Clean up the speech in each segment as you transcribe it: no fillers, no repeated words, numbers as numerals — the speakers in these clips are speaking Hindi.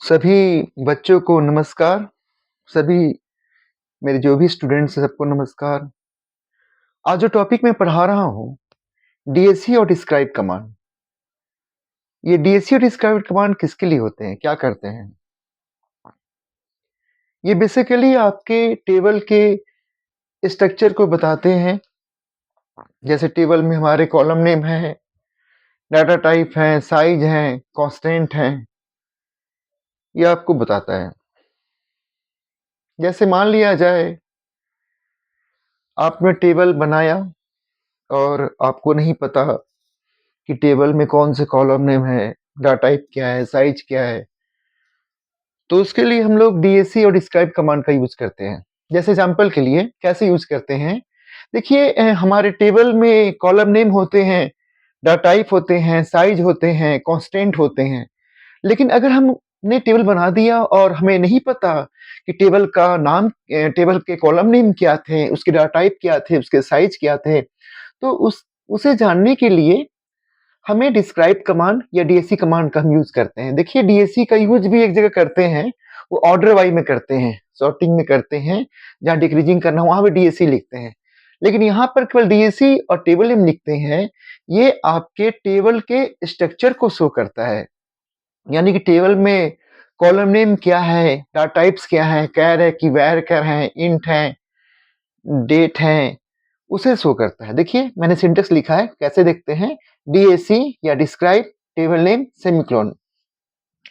सभी बच्चों को नमस्कार, सभी मेरे जो भी स्टूडेंट्स हैं सबको नमस्कार। आज जो टॉपिक मैं पढ़ा रहा हूँ, डीएससी और डिस्क्राइब कमांड। ये डीएससी और डिस्क्राइब कमांड किसके लिए होते हैं, क्या करते हैं? ये बेसिकली आपके टेबल के स्ट्रक्चर को बताते हैं। जैसे टेबल में हमारे कॉलम नेम है, डाटा टाइप है, साइज है, कांस्टेंट है, ये आपको बताता है। जैसे मान लिया जाए आपने टेबल बनाया और आपको नहीं पता कि टेबल में कौन से कॉलम नेम है, डाटा टाइप क्या है, साइज क्या है, तो उसके लिए हम लोग डीएससी और डिस्क्राइब कमांड का यूज करते हैं। जैसे एग्जांपल के लिए कैसे यूज करते हैं, देखिए हमारे टेबल में कॉलम नेम होते हैं, डाटा टाइप होते हैं, साइज होते हैं, कांस्टेंट होते हैं। लेकिन अगर हमने टेबल बना दिया और हमें नहीं पता कि टेबल का नाम, टेबल के कॉलम नेम क्या थे, उसके डाटा टाइप क्या थे, उसके साइज क्या थे, तो उसे जानने के लिए हमें डिस्क्राइब कमांड या डीएससी कमांड का हम यूज करते हैं। देखिए डीएससी का यूज भी एक जगह करते हैं, वो ऑर्डर वाइज में करते हैं, सॉर्टिंग में करते हैं, जहाँ डिक्रीजिंग करना वहां पे डीएससी लिखते हैं। लेकिन यहाँ पर केवल डीएससी और टेबल नेम लिखते हैं। ये आपके टेबल के स्ट्रक्चर को शो करता है, यानी कि टेबल में कॉलम नेम क्या है, डाटा टाइप्स क्या है, कैर है कि वैर कैर है, इंट है, डेट है, उसे शो करता है। देखिए मैंने सिंटेक्स लिखा है, कैसे देखते हैं, डीएससी या describe table name semicolon.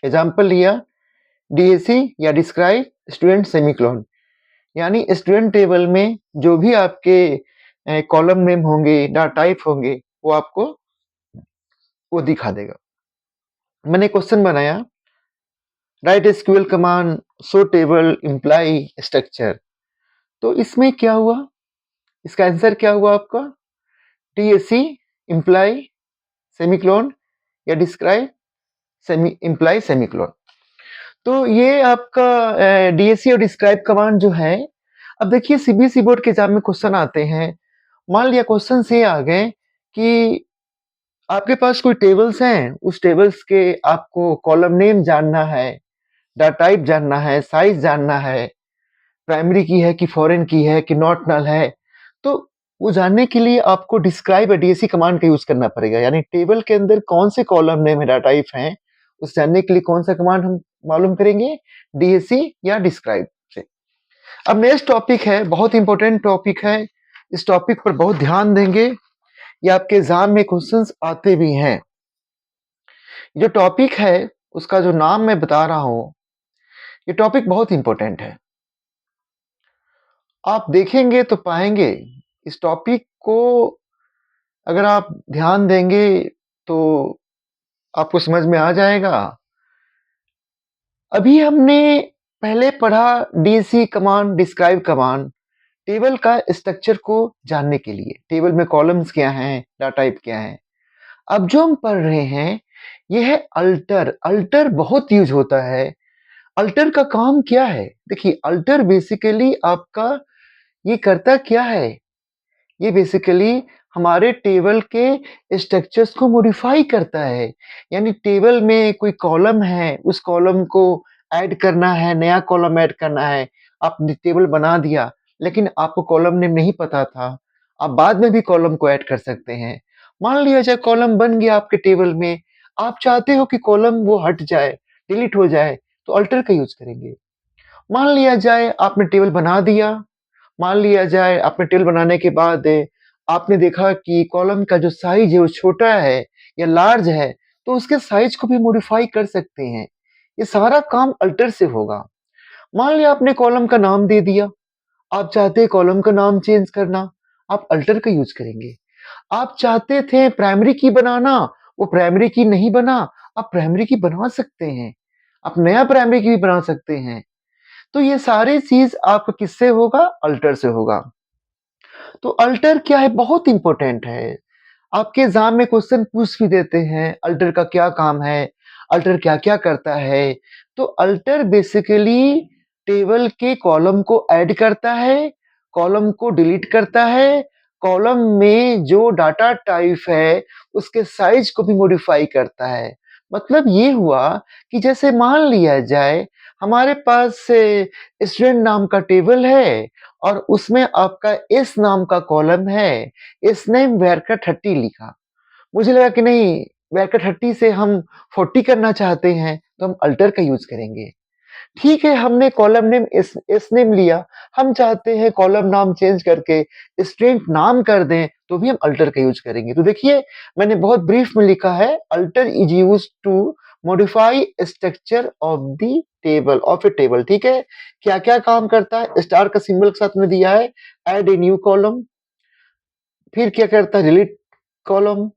Example लिया, डीएससी या डिस्क्राइब स्टूडेंट सेमीकोलन, यानी स्टूडेंट टेबल में जो भी आपके कॉलम नेम होंगे, डाटा टाइप होंगे, वो आपको वो दिखा देगा। मैंने क्वेश्चन बनाया, right SQL command show table imply structure. तो इसमें क्या हुआ, इसका आंसर क्या हुआ आपका, डीएससी इम्प्लाई सेमीकोलन या डिस्क्राइब इम्प्लाई सेमीकोलन। तो ये आपका डीएससी और डिस्क्राइब कमांड जो है। अब देखिए सीबीएसई बोर्ड के एग्जाम में क्वेश्चन आते हैं। मान लिया क्वेश्चन से आ गए कि आपके पास कोई टेबल्स हैं, उस टेबल्स के आपको कॉलम नेम जानना है, डाटा टाइप जानना है, साइज जानना है, प्राइमरी की है कि फॉरेन की है कि नॉट नल है। तो वो जानने के लिए आपको डिस्क्राइब या डीएससी कमांड का यूज करना पड़ेगा, यानी टेबल के अंदर कौन से कॉलम नेम है, डाटा टाइप है, उस जानने के लिए कौन सा कमांड हम मालूम करेंगे, डीएससी या डिस्क्राइब से। अब नेक्स्ट टॉपिक है, बहुत इंपॉर्टेंट टॉपिक है, इस टॉपिक पर बहुत ध्यान देंगे, ये आपके एग्जाम में क्वेश्चंस आते भी हैं। जो टॉपिक है उसका जो नाम मैं बता रहा हूं, ये टॉपिक बहुत इंपॉर्टेंट है। आप देखेंगे तो पाएंगे इस टॉपिक को, अगर आप ध्यान देंगे तो आपको समझ में आ जाएगा। अभी हमने पहले पढ़ा DSC command, describe command, table का स्ट्रक्चर को जानने के लिए, टेबल में कॉलम्स क्या हैं, डाटा टाइप क्या है। अब जो हम पढ़ रहे हैं ये है अल्टर। अल्टर बहुत यूज होता है। अल्टर का काम क्या है, देखिए अल्टर बेसिकली आपका ये करता क्या है, ये बेसिकली हमारे टेबल के स्ट्रक्चर्स को मॉडिफाई करता है। यानी टेबल में कोई कॉलम है, उस कॉलम को ऐड करना है, नया कॉलम ऐड करना है। आपने टेबल बना दिया लेकिन आपको कॉलम नेम नहीं पता था, आप बाद में भी कॉलम को ऐड कर सकते हैं। मान लिया जाए कॉलम बन गया आपके टेबल में, आप चाहते हो कि कॉलम वो हट जाए, डिलीट हो जाए, तो अल्टर का यूज करेंगे। मान लिया जाए आपने टेबल बना दिया, मान लिया जाए आपने टेबल बनाने के बाद आपने देखा कि कॉलम का जो साइज है वो छोटा है या लार्ज है, तो उसके साइज को भी मॉडिफाई कर सकते हैं। ये सारा काम अल्टर से होगा। मान लिया आपने कॉलम का नाम दे दिया, आप चाहते हैं कॉलम का नाम चेंज करना, आप अल्टर का यूज करेंगे। आप चाहते थे प्राइमरी की बनाना, वो प्राइमरी की नहीं बना, आप प्राइमरी की बना सकते हैं, आप नया प्राइमरी की भी बना सकते हैं। तो ये सारी चीज आपका किससे होगा, अल्टर से होगा। तो अल्टर क्या है, बहुत इंपॉर्टेंट है। आपके एग्जाम में क्वेश्चन पूछ भी देते हैं, अल्टर का क्या काम है, अल्टर क्या क्या करता है। तो अल्टर बेसिकली टेबल के कॉलम को ऐड करता है, कॉलम को डिलीट करता है, कॉलम में जो डाटा टाइप है उसके साइज को भी मॉडिफाई करता है। मतलब ये हुआ कि जैसे मान लिया जाए हमारे पास स्टूडेंट नाम का टेबल है और उसमें आपका एस नाम का कॉलम है। एस नेम वेरका 30 लिखा। मुझे लगा कि नहीं, वेरका 30 से हम 40 करना चाहते हैं तो हम अल्टर का यूज करेंगे। ठीक है, हमने कॉलम नेम एस नेम लिया। हम चाहते हैं कॉलम नाम चेंज करके स्ट्रिंग नाम कर दें तो भी हम अल्टर का यूज करेंगे। तो देखिए, मैंने बहुत ब्रीफ में लिखा है, alter is used to modify structure of the table of a table. ठीक है, क्या क्या काम करता है? स्टार का सिंबल के साथ में दिया है, ऐड ए न्यू कॉलम। फिर क्या करता है? Delete column,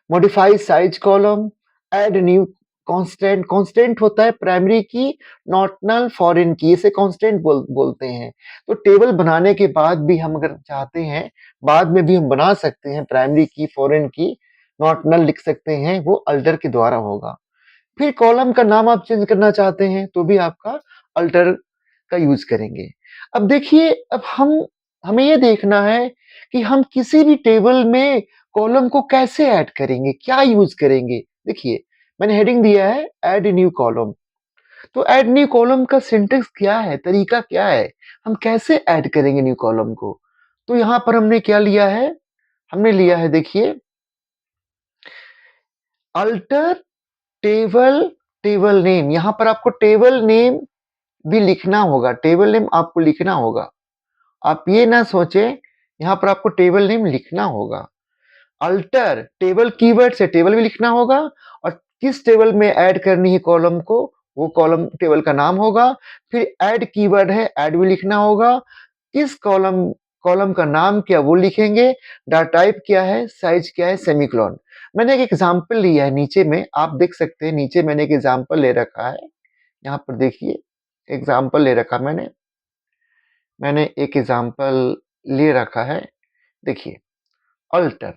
modify size column, add new constant. Constant होता है प्राइमरी की, नॉट नल, फॉरेन की, इसे कांस्टेंट बोलते हैं। तो टेबल बनाने के बाद भी हम अगर चाहते हैं, बाद में भी हम बना सकते हैं, प्राइमरी की, फॉरेन की, नॉट नल लिख सकते हैं, वो अल्टर के द्वारा होगा। फिर कॉलम का नाम आप चेंज करना चाहते हैं तो भी आपका अल्टर का यूज करेंगे। अब देखिए, अब हमें ये देखना है कि हम किसी भी टेबल में कॉलम को कैसे ऐड करेंगे, क्या यूज करेंगे। देखिए, मैंने हेडिंग दिया है ऐड न्यू कॉलम। तो ऐड न्यू कॉलम का सिंटेक्स क्या है, तरीका क्या है, हम कैसे ऐड करेंगे न्यू कॉलम को। तो यहां पर हमने क्या लिया है? हमने लिया है, देखिए, अल्टर टेबल टेबल नेम। यहां पर आपको टेबल नेम भी लिखना होगा, टेबल नेम आपको लिखना होगा। आप ये ना सोचें, यहाँ पर आपको टेबल नेम लिखना होगा। अल्टर टेबल कीवर्ड से टेबल भी लिखना होगा, और किस टेबल में ऐड करनी है कॉलम को, वो कॉलम टेबल का नाम होगा। फिर ऐड कीवर्ड है, ऐड भी लिखना होगा। किस कॉलम कॉलम का नाम क्या, वो लिखेंगे। डाटा टाइप क्या है, साइज क्या है, सेमीकोलन। मैंने एक एग्जांपल लिया है नीचे में, आप देख सकते हैं, नीचे मैंने एक एग्जांपल ले रखा है। यहाँ पर देखिए, एग्जांपल ले रखा मैंने एक एग्जांपल ले रखा है। देखिए, alter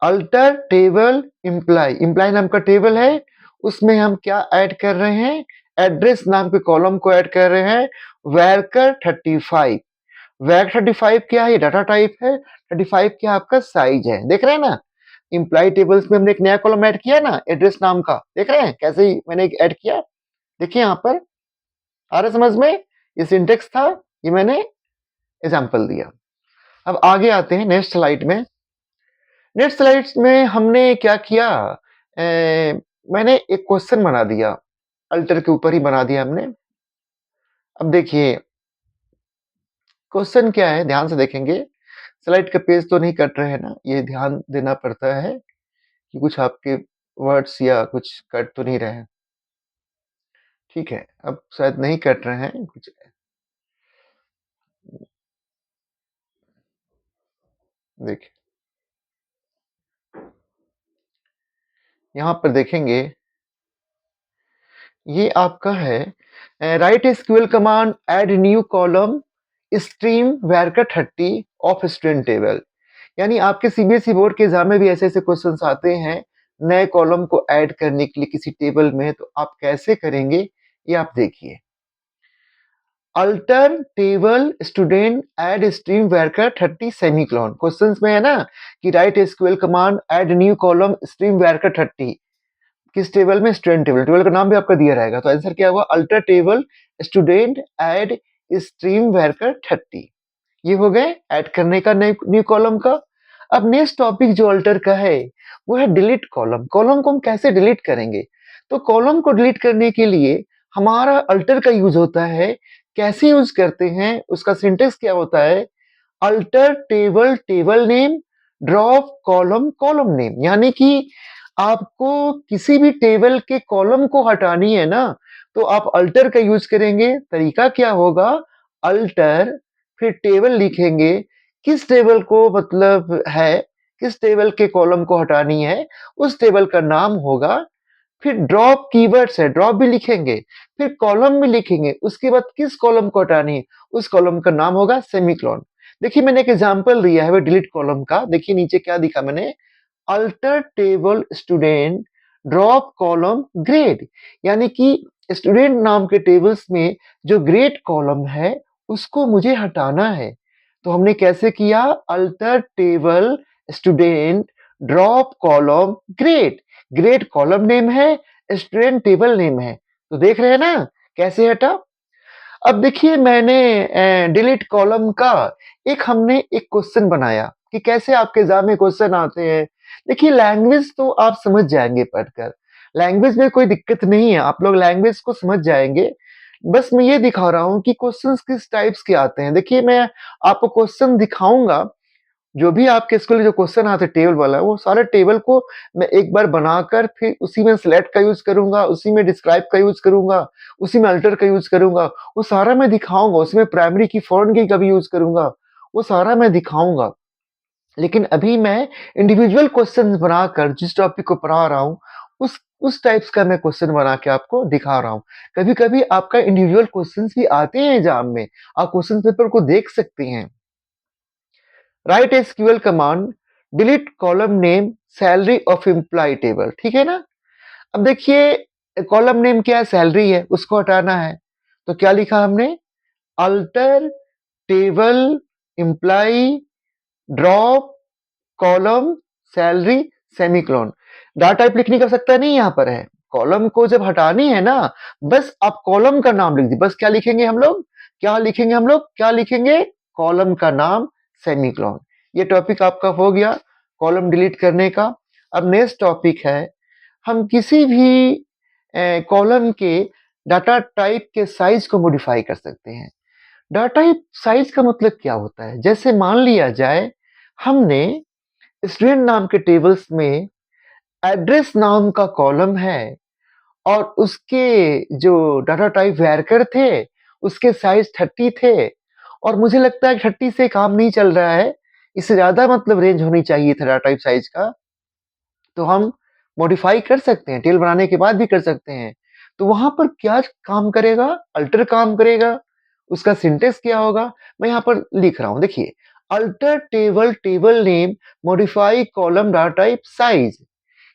alter table imply. Imply नाम का टेबल है, उसमें हम क्या ऐड कर रहे हैं? एड्रेस नाम के कॉलम को ऐड कर रहे हैं। वर्कर 35। वर्क 35 क्या है? डाटा टाइप है। 35 क्या आपका साइज है। देख रहे हैं ना, इम्प्लाई टेबल्स में हमने एक नया कॉलम ऐड किया ना, एड्रेस नाम का। देख रहे हैं कैसे ही मैंने ऐड किया? देखिए, यहाँ पर आ रहा समझ में? ये सिंटेक्स था, ये मैंने एग्जाम्पल दिया। अब आगे आते हैं नेक्स्ट स्लाइड में। नेक्स्ट स्लाइड में हमने क्या किया, मैंने एक क्वेश्चन बना दिया, अल्टर के ऊपर ही बना दिया हमने। अब देखिए, क्वेश्चन क्या है, ध्यान से देखेंगे। स्लाइड का पेज तो नहीं कट रहे हैं ना, ये ध्यान देना पड़ता है कि कुछ आपके वर्ड्स या कुछ कट तो नहीं रहे हैं। ठीक है, अब शायद नहीं कट रहे हैं कुछ। देखिए, यहाँ पर देखेंगे, ये आपका है, write SQL command add new column stream worker 30 of student table. यानी आपके सीबीएसई बोर्ड के एग्जाम में भी ऐसे ऐसे क्वेश्चंस आते हैं, नए कॉलम को ऐड करने के लिए किसी टेबल में, तो आप कैसे करेंगे ये आप देखिए। Alter table student add stream worker 30 semicolon. Questions में है ना कि right SQL command add new column stream worker 30, किस टेबल में? Student table. टेबल का नाम भी आपका दिया रहेगा, तो आंसर क्या हुआ? Alter table student add stream worker 30। ये हो गए ऐड करने का न्यू कॉलम का। अब नेक्स्ट टॉपिक जो अल्टर का है वो है डिलीट कॉलम। कॉलम को हम कैसे डिलीट करेंगे? तो कॉलम को डिलीट करने के लिए हमारा अल्टर का यूज होता है। कैसे यूज करते हैं, उसका सिंटेक्स क्या होता है? Alter table table name, drop column column name. यानी कि आपको किसी भी टेबल के कॉलम को हटानी है ना, तो आप अल्टर का यूज करेंगे। तरीका क्या होगा? अल्टर, फिर टेबल लिखेंगे, किस टेबल को मतलब है, किस टेबल के कॉलम को हटानी है, उस टेबल का नाम होगा। फिर ड्रॉप कीवर्ड्स है, ड्रॉप भी लिखेंगे, फिर कॉलम भी लिखेंगे, उसके बाद किस कॉलम को हटानी है, उस कॉलम का नाम होगा सेमीकोलन। देखिए, मैंने एक एग्जांपल दिया है वो डिलीट कॉलम का। देखिए नीचे क्या दिखा मैंने, alter table student drop column grade. यानी कि स्टूडेंट नाम के टेबल्स में जो ग्रेड कॉलम है उसको मुझे हटाना है। तो हमने कैसे किया? Alter table student drop column grade. Grade column name है, स्टूडेंट टेबल नेम है। तो देख रहे हैं ना कैसे हटा। अब देखिए मैंने डिलीट कॉलम का हमने एक क्वेश्चन बनाया कि कैसे आपके एग्जाम में क्वेश्चन आते हैं। देखिए लैंग्वेज तो आप समझ जाएंगे पढ़कर, लैंग्वेज में कोई दिक्कत नहीं है, आप लोग लैंग्वेज को समझ जाएंगे। बस मैं ये दिखा रहा हूँ कि क्वेश्चंस किस टाइप्स के आते हैं। देखिए मैं आपको क्वेश्चन दिखाऊंगा, जो भी आपके स्कूल में जो क्वेश्चन आते हैं टेबल वाला, वो सारे टेबल को मैं एक बार बनाकर फिर उसी में सिलेक्ट का यूज करूंगा, उसी में डिस्क्राइब का यूज करूंगा, उसी में अल्टर का यूज करूंगा, वो सारा मैं दिखाऊंगा। उसमें प्राइमरी की फॉरेन की का भी यूज करूंगा, वो सारा मैं दिखाऊंगा। लेकिन अभी मैं इंडिविजुअल क्वेश्चन बनाकर जिस टॉपिक को पढ़ा रहा हूँ उस टाइप्स का मैं क्वेश्चन बना के आपको दिखा रहा हूँ। कभी कभी आपका इंडिविजुअल क्वेश्चंस भी आते हैं एग्जाम में, आप क्वेश्चन पेपर को देख सकते हैं। Write SQL command delete column name salary of employee table, ठीक है ना। अब देखिए कॉलम नेम क्या है, सैलरी है, उसको हटाना है। तो क्या लिखा हमने, alter table employee drop column salary semicolon. Data type लिखने की आवश्यकता नहीं यहाँ पर है। कॉलम को जब हटानी है ना, बस आप कॉलम का नाम लिख दीजिए। बस क्या लिखेंगे हम लोग, क्या लिखेंगे, कॉलम का नाम सेमीकोलन। ये टॉपिक आपका हो गया कॉलम डिलीट करने का। अब नेक्स्ट टॉपिक है, हम किसी भी कॉलम के डाटा टाइप के साइज को मॉडिफाई कर सकते हैं। डाटा टाइप साइज का मतलब क्या होता है, जैसे मान लिया जाए हमने स्टूडेंट नाम के टेबल्स में एड्रेस नाम का कॉलम है और उसके जो डाटा टाइप वैरकर थे उसके साइज 30 थे, और मुझे लगता है 30 से काम नहीं चल रहा है, इससे ज्यादा मतलब रेंज होनी चाहिए था डाटा टाइप साइज का। तो हम मॉडिफाई कर सकते हैं, टेबल बनाने के बाद भी कर सकते हैं। तो वहां पर क्या काम करेगा, अल्टर काम करेगा। उसका सिंटेक्स क्या होगा, मैं यहाँ पर लिख रहा हूं, देखिए alter table table name modify column data type size.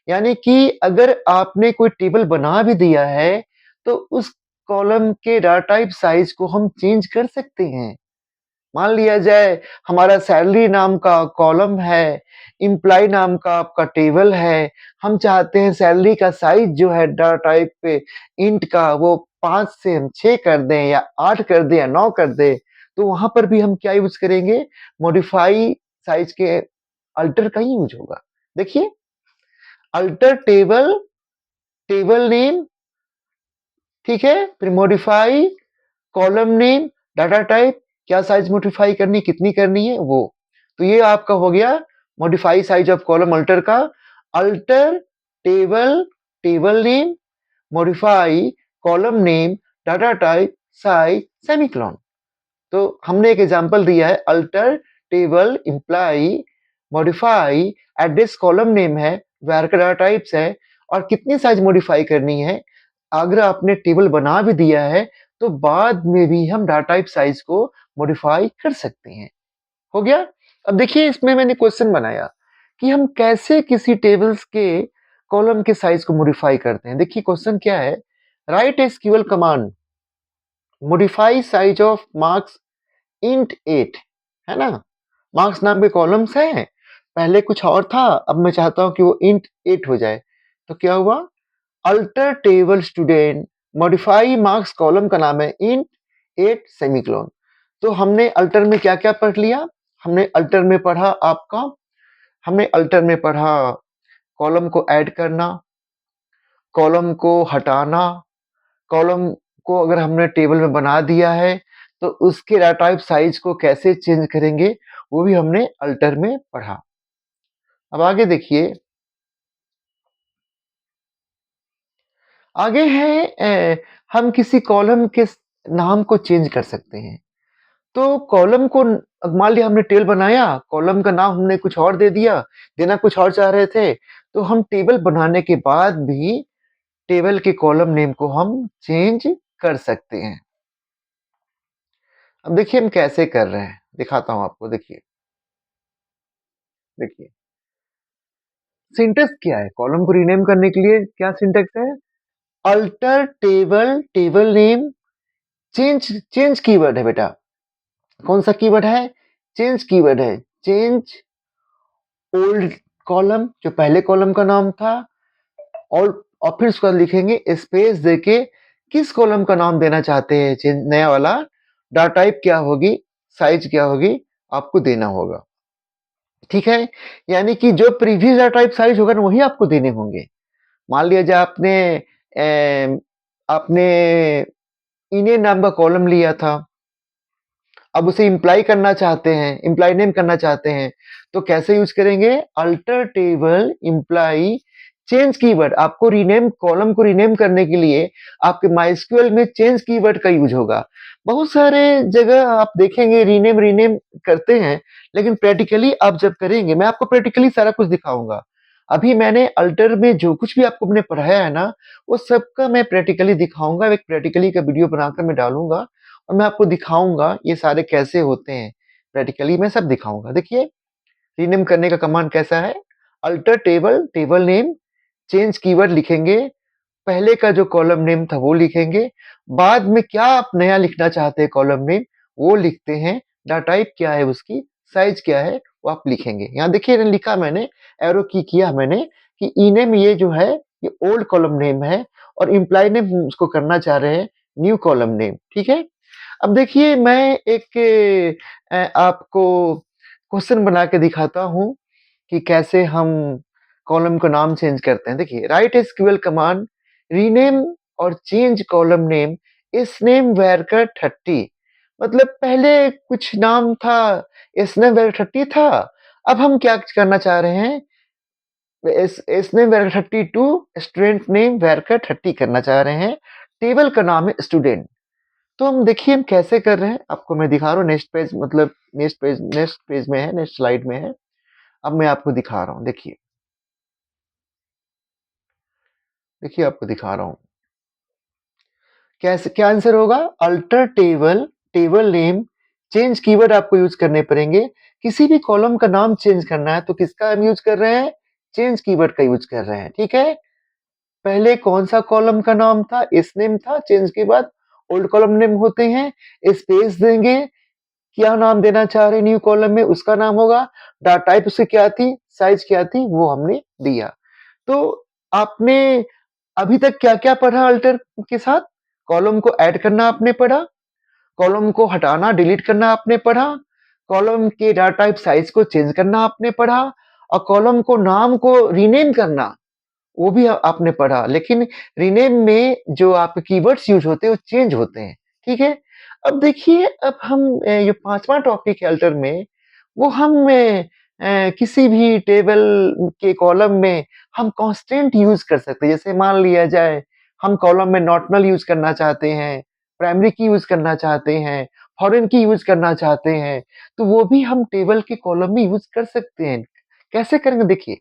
यानी कि अगर आपने कोई टेबल बना भी दिया है तो उस कॉलम के डाटा टाइप साइज को हम चेंज कर सकते हैं। मान लिया जाए हमारा सैलरी नाम का कॉलम है, इम्प्लॉय नाम का आपका टेबल है, हम चाहते हैं सैलरी का साइज जो है डाटा टाइप पे इंट का वो 5 से हम 6 कर दें या 8 कर दें या 9 कर दें। तो वहां पर भी हम क्या यूज करेंगे, मॉडिफाई साइज के अल्टर का ही यूज होगा। देखिए अल्टर टेबल टेबल नेम, ठीक है, फिर modify column name data type, क्या साइज मॉडिफाई करनी, कितनी करनी है वो। तो ये आपका हो गया modify size of column alter का। Alter table table name modify column name data type size semicolon. तो हमने एक एग्जांपल दिया है, alter table employee modify address column name है, वेर का डाटा टाइप्स है, और कितनी साइज मॉडिफाई करनी है। अगर आपने टेबल बना भी दिया है तो बाद में भी हम डाटा टाइप साइज को मॉडिफाई कर सकते हैं। हो गया। अब देखिए इसमें मैंने क्वेश्चन बनाया कि हम कैसे किसी टेबल्स के कॉलम के साइज को मॉडिफाई करते हैं। देखिए क्वेश्चन क्या है, write SQL command modify size of marks int 8, है ना। मार्क्स नाम के कॉलम्स हैं, पहले कुछ और था, अब मैं चाहता हूं कि वो इंट 8 हो जाए। तो क्या हुआ, alter table student modify marks column का नाम है इंट 8 सेमीकोलन। तो हमने अल्टर में क्या क्या पढ़ लिया, हमने अल्टर में पढ़ा आपका, हमने अल्टर में पढ़ा कॉलम को ऐड करना, कॉलम को हटाना, कॉलम को अगर हमने टेबल में बना दिया है तो उसके डाटा टाइप साइज को कैसे चेंज करेंगे, वो भी हमने अल्टर में पढ़ा। अब आगे देखिए, आगे है हम किसी कॉलम के नाम को चेंज कर सकते हैं। तो कॉलम को मान लिया हमने टेबल बनाया, कॉलम का नाम हमने कुछ और दे दिया, देना कुछ और चाह रहे थे, तो हम टेबल बनाने के बाद भी टेबल के कॉलम नेम को हम चेंज कर सकते हैं। अब देखिए हम कैसे कर रहे हैं, दिखाता हूं आपको। देखिए देखिए सिंटेक्स क्या है, कॉलम को रीनेम करने के लिए क्या सिंटेक्स है, alter table table name change, change keyword है बेटा। कौन सा कीवर्ड है, चेंज कीवर्ड है। चेंज ओल्ड कॉलम, जो पहले कॉलम का नाम था, और फिर उसके बाद लिखेंगे स्पेस देके किस कॉलम का नाम देना चाहते हैं, चेंज नया वाला, डाटा टाइप क्या होगी, साइज क्या होगी, आपको देना होगा। ठीक है? यानी कि जो प्रीवियस डाटा टाइप साइज होगा ना वही आपको देने होंगे। मान लिया जाए आपने इने नाम का कॉलम लिया था, अब उसे इम्प्लाई करना चाहते हैं, इम्प्लाई नेम करना चाहते हैं, तो कैसे यूज करेंगे? Alter table imply change keyword. आपको रीनेम, कॉलम को रीनेम करने के लिए आपके माइस्क्यूएल में चेंज कीवर्ड का यूज होगा। बहुत सारे जगह आप देखेंगे रीनेम रीनेम करते हैं, लेकिन प्रैक्टिकली आप जब करेंगे, मैं आपको प्रैक्टिकली सारा कुछ दिखाऊंगा। अभी मैंने अल्टर में जो कुछ भी आपको मैंने पढ़ाया है ना, वो सबका मैं प्रैक्टिकली दिखाऊंगा। एक प्रैक्टिकली का वीडियो बनाकर मैं डालूंगा और मैं आपको दिखाऊंगा ये सारे कैसे होते हैं। प्रैक्टिकली मैं सब दिखाऊंगा। देखिए, रीनेम करने का कमांड कैसा है? Alter table, table name, change keyword लिखेंगे, पहले का जो कॉलम नेम था वो लिखेंगे, बाद में क्या आप नया लिखना चाहते हैं कॉलम नेम वो लिखते हैं, डाटा टाइप क्या है उसकी, साइज क्या है वो आप लिखेंगे। यहाँ देखिए लिखा मैंने, एरो की किया मैंने कि ई नेम ये जो है ये ओल्ड कॉलम नेम है और इम्प्लाई नेम उसको करना चाह रहे हैं न्यू कॉलम नेम। ठीक है? अब देखिए मैं एक आपको क्वेश्चन बना के दिखाता हूँ कि कैसे हम कॉलम का नाम चेंज करते हैं। देखिए, राइट एसक्यूएल कमांड रीनेम और चेंज कॉलम नेम इस नेम वेरकर 30। मतलब पहले कुछ नाम था, इस नेम वेरकर 30 था, अब हम क्या करना चाह रहे हैं? इस नेम वेरकर 32 स्टूडेंट नेम वेरकर 30 करना चाह रहे हैं। टेबल का नाम है स्टूडेंट। तो हम देखिए हम कैसे कर रहे हैं, आपको मैं दिखा रहा हूँ। नेक्स्ट पेज, मतलब नेक्स्ट पेज में है, नेक्स्ट स्लाइड में है। अब मैं आपको दिखा रहा हूँ। देखिए, देखिए आपको दिखा रहा हूँ कैसे, क्या आंसर होगा? Alter table, table name, change keyword आपको यूज करने पड़ेंगे। किसी भी कॉलम का नाम चेंज करना है तो किसका हम यूज कर रहे हैं? चेंज कीवर्ड का यूज कर रहे हैं। ठीक है? पहले कौन सा कॉलम का नाम था? इस नेम था, चेंज के बाद ओल्ड कॉलम नेम होते हैं, स्पेस देंगे, क्या नाम देना चाह रहे न्यू कॉलम में उसका नाम होगा, डाटा टाइप उसकी क्या थी, साइज क्या थी, वो हमने दिया। तो आपने अभी तक क्या-क्या पढ़ा अल्टर के साथ? कॉलम को ऐड करना आपने पढ़ा, कॉलम को हटाना, डिलीट करना आपने पढ़ा, कॉलम के डाटा टाइप साइज को चेंज करना आपने पढ़ा और कॉलम को नाम को रीनेम करना वो भी आपने पढ़ा। लेकिन रीनेम में जो आपके कीवर्ड्स यूज होते हैं वो चेंज होते हैं। ठीक है? अब देखिए, अब हम ये 5वां टॉपिक है अल्टर में, वो हम किसी भी टेबल के कॉलम में हम कांस्टेंट यूज कर सकते हैं। जैसे मान लिया जाए हम कॉलम में नॉट नल यूज करना चाहते हैं, प्राइमरी की यूज करना चाहते हैं, फॉरेन की यूज करना चाहते हैं, तो वो भी हम टेबल के कॉलम में यूज कर सकते हैं। कैसे करेंगे? देखिए,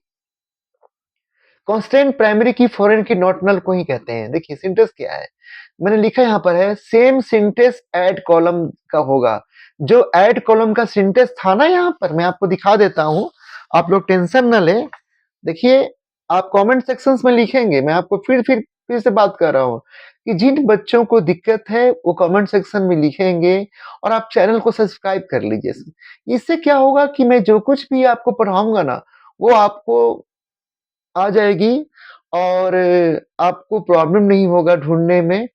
कांस्टेंट प्राइमरी की, फॉरेन की, नॉट नल को ही कहते हैं। देखिए सिंटेक्स क्या है, मैंने लिखा यहाँ पर है, सेम सिंटेक्स ऐड कॉलम का होगा। जो ऐड कॉलम का सिंटेक्स था ना, यहाँ पर मैं आपको दिखा देता हूँ, आप लोग टेंशन न लें। देखिए, आप कमेंट सेक्शंस में लिखेंगे, मैं आपको फिर से बात कर रहा हूँ कि जिन बच्चों को दिक्कत है वो कमेंट सेक्शन में लिखेंगे और आप चैनल को सब्सक्राइब कर लीजिए। इससे क्या होगा कि मैं जो कुछ भी आपको पढ़ाऊंगा ना वो आपको आ जाएगी और आपको प्रॉब्लम नहीं होगा ढूँढने में।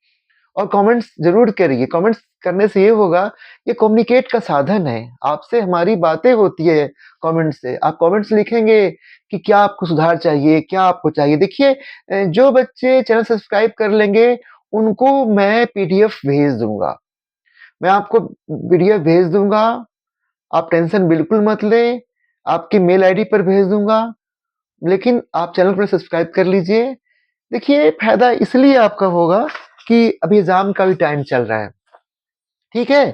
और कमेंट्स ज़रूर करिए। कमेंट्स करने से ये होगा, ये कम्युनिकेट का साधन है। आपसे हमारी बातें होती है कमेंट्स से। आप कमेंट्स लिखेंगे कि क्या आपको सुधार चाहिए, क्या आपको चाहिए। देखिए, जो बच्चे चैनल सब्सक्राइब कर लेंगे, उनको मैं पीडीएफ भेज दूँगा। मैं आपको पीडीएफ भेज दूँगा, आप टेंशन बिल्कुल मत लें। आपकी मेल आईडी पर भेज दूँगा। लेकिन आप चैनल को सब्सक्राइब कर लीजिए। देखिए, फ़ायदा इसलिए आपका होगा कि अभी एग्ज़ाम का भी टाइम चल रहा है, ठीक है?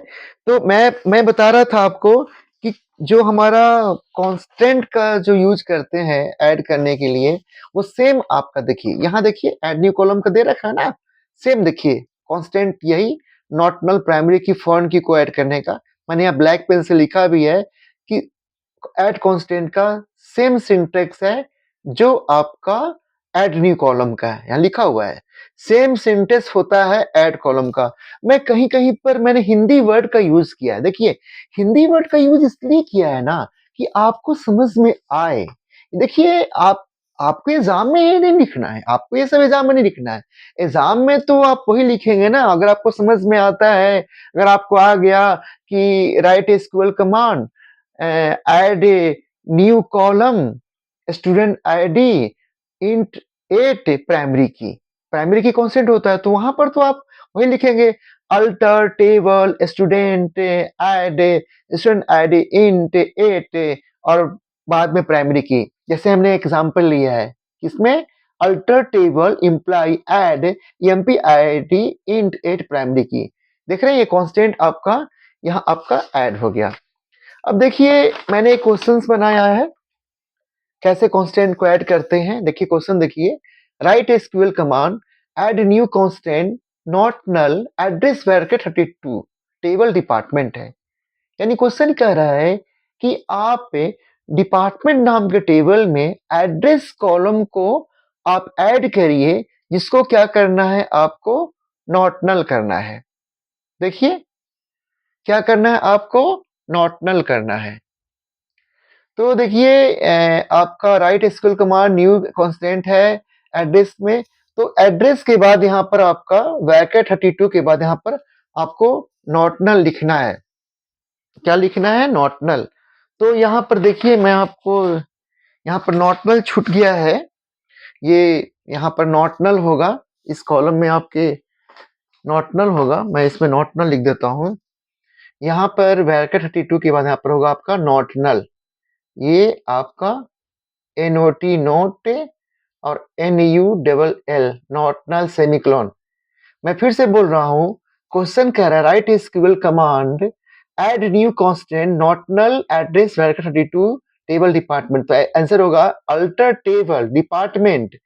तो मैं बता रहा था आपको कि जो हमारा कांस्टेंट का जो यूज़ करते हैं ऐड करने के लिए, वो सेम आपका देखिए, यहाँ देखिए ऐड न्यू कॉलम का दे रखा है ना? सेम देखिए, कांस्टेंट यही नॉट नल प्राइमरी की फॉरेन की को ऐड करने का। मैंने यहाँ ब्लैक पेन से लिखा भी है कि ऐड कांस्टेंट का सेम सिंटैक्स है जो आपका ऐड न्यू कॉलम का है, यहाँ लिखा हुआ है। सेम सिंटेक्स होता है ऐड कॉलम का। मैं कहीं-कहीं पर मैंने हिंदी वर्ड का यूज़ किया है। देखिए, हिंदी वर्ड का यूज़ इसलिए किया है ना कि आपको समझ में आए। देखिए, आपको एग्जाम में ये नहीं लिखना है, आपको ये सब एग्जाम में नहीं लिखना है। एग्जाम में तो आप वही लिखेंगे ना, अगर आपको समझ में आता है, अगर आपको आ गया कि right SQL command, add a new column, student ID, int 8 primary की कांस्टेंट होता है, तो वहां पर तो आप वही लिखेंगे, alter table student add student ID int 8 और बाद में प्राइमरी की, जैसे हमने एग्जांपल लिया है किसमें, alter table imply add MP ID int 8 primary की। देख रहे हैं ये कांस्टेंट आपका यहाँ आपका ऐड हो गया। अब देखिए मैंने एक क्वेश्चंस बनाया है कैसे कांस्टेंट को ऐड करते हैं। देखिए क्वेश्चन देखिए, write SQL command add new constraint not null address bracket 32 table department है। यानी क्वेश्चन कह रहा है कि आप डिपार्टमेंट नाम के टेबल में एड्रेस कॉलम को आप ऐड करिए, जिसको क्या करना है, आपको नॉट नल करना है। देखिए क्या करना है, आपको नॉट नल करना है। तो देखिए आपका right SQL command new constant है एड्रेस में, तो एड्रेस के बाद यहाँ पर आपका ब्रैकेट 32 के बाद यहाँ पर आपको नॉट नल लिखना है। क्या लिखना है, नॉट नल। तो यहाँ पर देखिए मैं आपको यहाँ पर नॉट नल छूट गया है, ये यहाँ पर नॉट नल होगा, इस कॉलम में आपके नॉट नल होगा, मैं इसमें नॉट नल लिख देता हूँ। यहाँ पर ब्रैकेट 32 के बाद यहाँ पर होगा आपका नॉट नल, ये आपका NOT नोट और NULL नॉट नल सेमीकोलन। मैं फिर से बोल रहा हूँ, क्वेश्चन कह रहा है write SQL command add new constraint not null address bracket 32 table department, तो आंसर होगा alter table department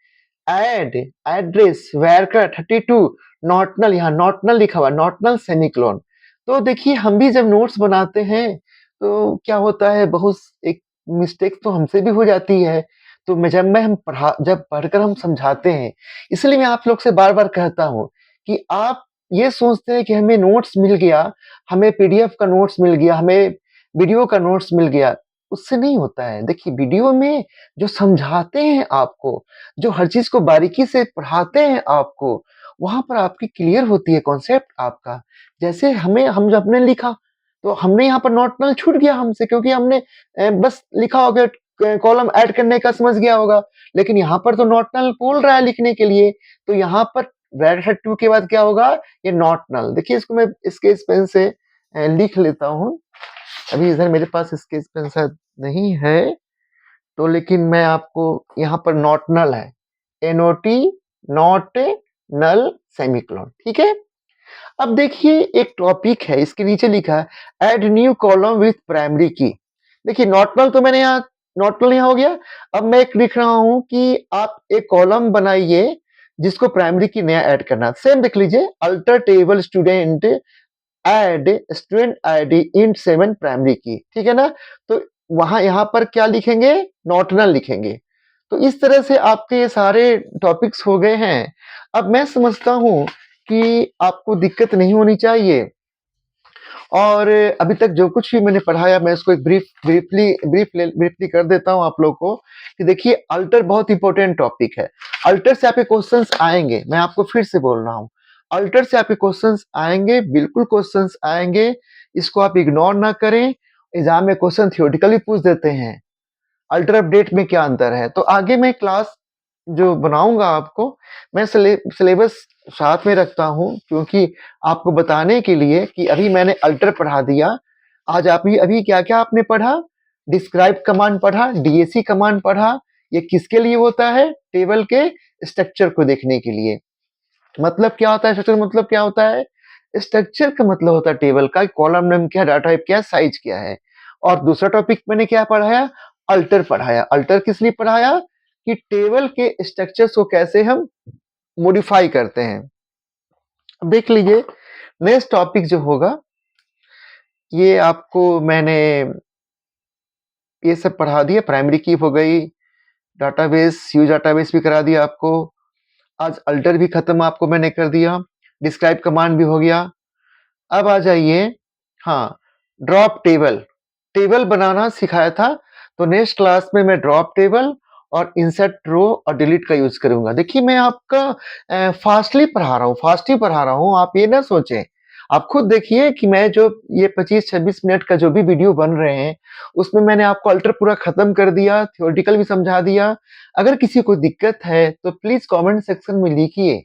add address bracket 32 not null, यहाँ नॉट नल लिखा हुआ, नॉट नल सेमीकोलन। तो देखिए हम भी जब नोट्स बनाते हैं तो क्या होता है, बहुत एक मिस्टेक तो हमसे भी हो जाती है। तो मैं जब पढ़कर हम समझाते हैं, इसलिए मैं आप लोग से बार-बार कहता हूँ कि आप ये सोचते हैं कि हमें नोट्स मिल गया, हमें पीडीएफ का नोट्स मिल गया, हमें वीडियो का नोट्स मिल गया, उससे नहीं होता है। देखिए वीडियो में जो समझाते हैं आपको, जो हर चीज़ को बारीकी से पढ़ाते हैं आपको, वहाँ पर आपकी क्लियर होती है कॉन्सेप्ट आपका। जैसे हम जब हमने लिखा, तो हमने यहाँ पर नॉट नल छूट गया हमसे, क्योंकि हमने बस लिखा होगा कॉलम ऐड करने का समझ गया होगा, लेकिन यहाँ पर तो नॉट नल बोल रहा है लिखने के लिए, तो यहाँ पर ब्रैकेट 2 के बाद क्या होगा, ये नॉट नल। देखिए इसको मैं स्केच पेन से लिख लेता हूँ, अभी इधर मेरे पास स्केच पेन शायद नहीं है, तो लेकिन मैं आपको यहाँ पर नॉट नल है, NOT नॉट नल सेमीकोलन, ठीक है। अब देखिए एक टॉपिक है, इसके नीचे लिखा है add new column with primary की। देखिए नॉट नल तो मैंने यहाँ नॉट नल यहाँ हो गया। अब मैं एक लिख रहा हूँ कि आप एक कॉलम बनाइए जिसको प्राइमरी की नया ऐड करना। सेम देख लीजिए, alter table student add student ID int 7 primary की, ठीक है ना। तो वहां यहाँ पर क्या लिखेंगे, नॉट नल लिखेंगे। तो इस तरह से आपके ये सारे टॉपिक्स हो गए हैं। अब मैं समझता हूँ कि आपको दिक्कत नहीं होनी चाहिए, और अभी तक जो कुछ भी मैंने पढ़ाया मैं इसको एक ब्रीफली कर देता हूँ आप लोग को कि देखिए अल्टर बहुत इंपॉर्टेंट टॉपिक है। अल्टर से आपके क्वेश्चंस आएंगे, मैं आपको फिर से बोल रहा हूँ, अल्टर से आपके क्वेश्चंस आएंगे, बिल्कुल क्वेश्चंस आएंगे, इसको आप इग्नोर ना करें। एग्जाम में क्वेश्चन थियोरेटिकली पूछ देते हैं, अल्टर अपडेट में क्या अंतर है। तो आगे मैं क्लास जो बनाऊंगा आपको, मैं सिलेबस साथ में रखता हूँ, क्योंकि आपको बताने के लिए कि अभी मैंने अल्टर पढ़ा दिया। आज आप अभी क्या क्या आपने पढ़ा, डिस्क्राइब कमांड पढ़ा, डीएसी कमांड पढ़ा। ये किसके लिए होता है, टेबल के स्ट्रक्चर को देखने के लिए। मतलब क्या होता है स्ट्रक्चर, मतलब क्या होता है, स्ट्रक्चर का मतलब होता है टेबल का, कॉलम नेम क्या है, डाटा टाइप क्या है, साइज क्या है। और दूसरा टॉपिक मैंने क्या पढ़ाया, अल्टर पढ़ाया। अल्टर किस लिए पढ़ाया, कि टेबल के स्ट्रक्चर्स को कैसे हम मॉडिफाई करते हैं। अब देख लीजिए नेक्स्ट टॉपिक जो होगा, ये आपको मैंने ये सब पढ़ा दिया, प्राइमरी की हो गई, डाटाबेस यूज डाटाबेस भी करा दिया आपको, आज अल्टर भी खत्म आपको मैंने कर दिया, डिस्क्राइब कमांड भी हो गया। अब आ जाइए, हाँ, ड्रॉप टेबल, टेबल बनाना सिखाया था, तो नेक्स्ट क्लास में मैं ड्रॉप टेबल और इंसर्ट रो और डिलीट का यूज़ करूँगा। देखिए मैं आपका फ़ास्टली पढ़ा रहा हूँ, फ़ास्ट ही पढ़ा रहा हूँ, आप ये ना सोचें। आप खुद देखिए कि मैं जो ये 25-26 मिनट का जो भी वीडियो बन रहे हैं, उसमें मैंने आपको अल्टर पूरा ख़त्म कर दिया, थ्योरेटिकल भी समझा दिया। अगर किसी को दिक्कत है, तो प्लीज़ कमेंट सेक्शन में लिखिए।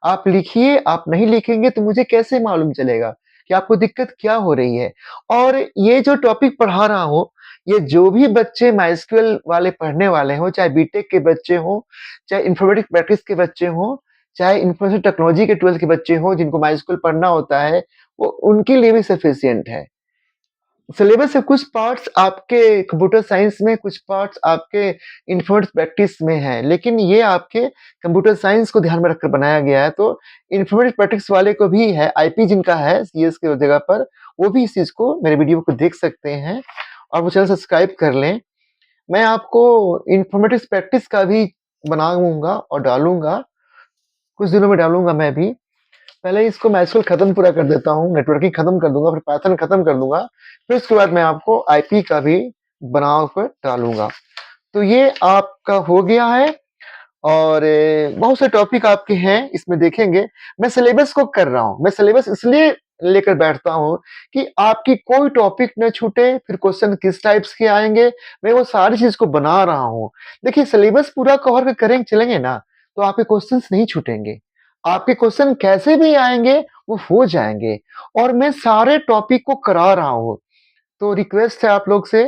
आप लिखिए, आप नहीं लिखेंगे तो मुझे कैसे मालूम चलेगा कि आपको दिक्कत क्या हो रही है? और ये जो टॉपिक पढ़ा रहा हूँ, ये जो भी बच्चे माइस्क्ल वाले पढ़ने वाले हों, चाहे बीटेक के बच्चे हों, चाहे इन्फॉर्मेटिक्स प्रैक्टिस के बच्चे हों, चाहे इन्फॉर्मेशन टेक्नोलॉजी के 12th के बच्चे हों, जिनको माइस्क्ल पढ़ना होता है, वो उनके लिए भी सफिशिएंट है। सिलेबस से कुछ पार्ट्स आपके कंप्यूटर साइंस में, कुछ पार्ट्स आपके इन्फॉर्मेटिक्स प्रैक्टिस में हैं, लेकिन ये आपके कंप्यूटर साइंस को ध्यान में रखकर बनाया गया है, तो इन्फॉर्मेटिक्स प्रैक्टिस वाले को भी है, आईपी जिनका है सीएस की जगह पर, वो भी इस चीज़ को मेरे वीडियो को देख सकते हैं और वो चैनल सब्सक्राइब कर लें। मैं आपको इन्फॉर्मेटिक्स प्रैक्टिस का भी बनाऊँगा और डालूँगा, कुछ दिनों में डालूँगा मैं भी। पहले इसको मैस्क्ल खत्म पूरा कर देता हूँ, नेटवर्किंग खत्म कर दूँगा, फिर पाइथन खत्म कर दूँगा, फिर उसके बाद मैं आपको आईपी का भी बना कर डालूँगा। तो ये आपका हो गया है और बहुत से टॉपिक आपके हैं, इसमें देखेंगे। मैं सिलेबस को कर रहा हूँ, मैं सिलेबस इसलिए लेकर बैठता हूँ कि आपकी कोई टॉपिक ना छूटे, फिर क्वेश्चन किस टाइप्स के आएँगे, मैं वो सारी चीज़ को बना रहा हूँ। देखिए सिलेबस पूरा कवर करेंगे चलेंगे ना, तो आपके क्वेश्चन्स नहीं छूटेंगे। आपके क्वेश्चन कैसे भी आएँगे, वो हो जाएँगे और मैं सारे टॉपिक को करा रहा हूँ। तो रिक्वेस्ट है आप लोग से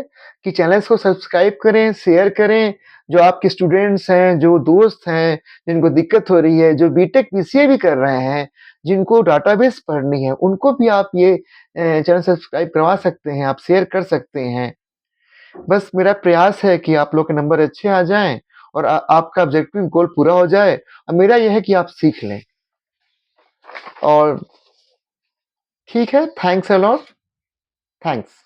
कि चैनल्स को सब्सक्राइब करें, शेयर करें। जो आपके स्टूडेंट्स हैं, जो दोस्त हैं, जिनको दिक्कत हो रही है, जो बीटेक बीसीए भी कर रहे हैं, जिनको डाटाबेस पढ़नी है, उनको भी आप ये चैनल सब्सक्राइब करवा सकते हैं, आप शेयर कर सकते हैं। बस मेरा प्रयास है कि आप लोग के नंबर अच्छे आ जाएँ और आपका ऑब्जेक्टिव गोल पूरा हो जाए और मेरा ये है कि आप सीख लें। और ठीक है, थैंक्स अ लॉट, थैंक्स।